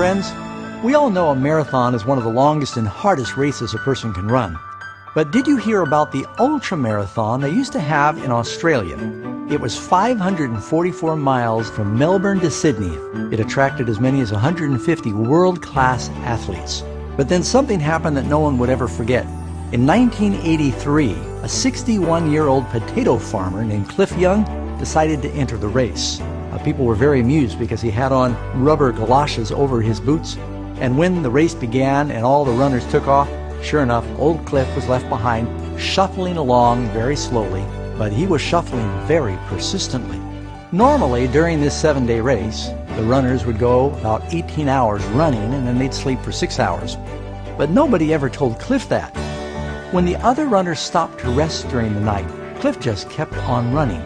friends. We all know a marathon is one of the longest and hardest races a person can run. But did you hear about the ultra marathon they used to have in Australia? It was 544 miles from Melbourne to Sydney. It attracted as many as 150 world-class athletes. But then something happened that no one would ever forget. In 1983, a 61-year-old potato farmer named Cliff Young decided to enter the race. People were very amused because he had on rubber galoshes over his boots. And when the race began and all the runners took off, sure enough, old Cliff was left behind, shuffling along very slowly, but he was shuffling very persistently. Normally, during this 7-day race, the runners would go about 18 hours running and then they'd sleep for 6 hours. But nobody ever told Cliff that. When the other runners stopped to rest during the night, Cliff just kept on running.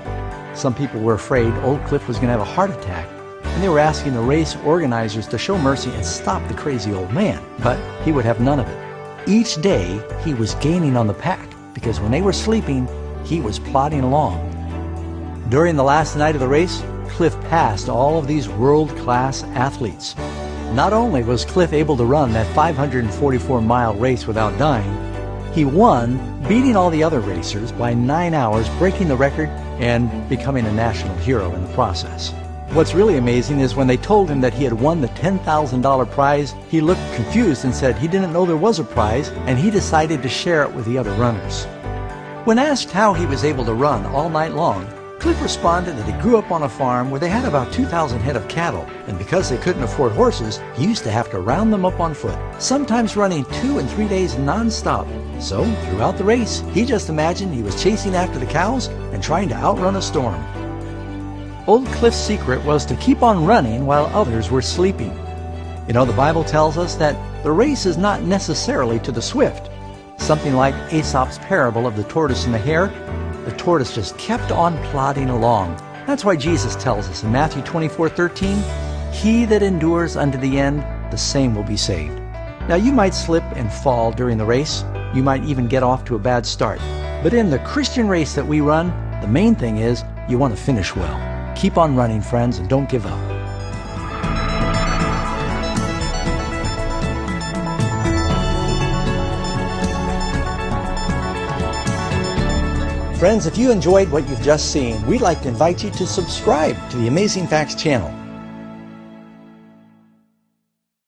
Some people were afraid old Cliff was going to have a heart attack, and they were asking the race organizers to show mercy and stop the crazy old man, but he would have none of it. Each day, he was gaining on the pack, because when they were sleeping, he was plodding along. During the last night of the race, Cliff passed all of these world-class athletes. Not only was Cliff able to run that 544-mile race without dying, he won, beating all the other racers by 9 hours, breaking the record and becoming a national hero in the process. What's really amazing is when they told him that he had won the $10,000 prize, he looked confused and said he didn't know there was a prize, and he decided to share it with the other runners. When asked how he was able to run all night long, Cliff responded that he grew up on a farm where they had about 2,000 head of cattle, and because they couldn't afford horses, he used to have to round them up on foot, sometimes running 2 and 3 days non-stop. So, throughout the race, he just imagined he was chasing after the cows and trying to outrun a storm. Old Cliff's secret was to keep on running while others were sleeping. You know, the Bible tells us that the race is not necessarily to the swift. Something like Aesop's parable of the tortoise and the hare, the tortoise just kept on plodding along. That's why Jesus tells us in Matthew 24:13, "He that endures unto the end, the same will be saved." Now, you might slip and fall during the race. You might even get off to a bad start. But in the Christian race that we run, the main thing is you want to finish well. Keep on running, friends, and don't give up. Friends, if you enjoyed what you've just seen, we'd like to invite you to subscribe to the Amazing Facts channel.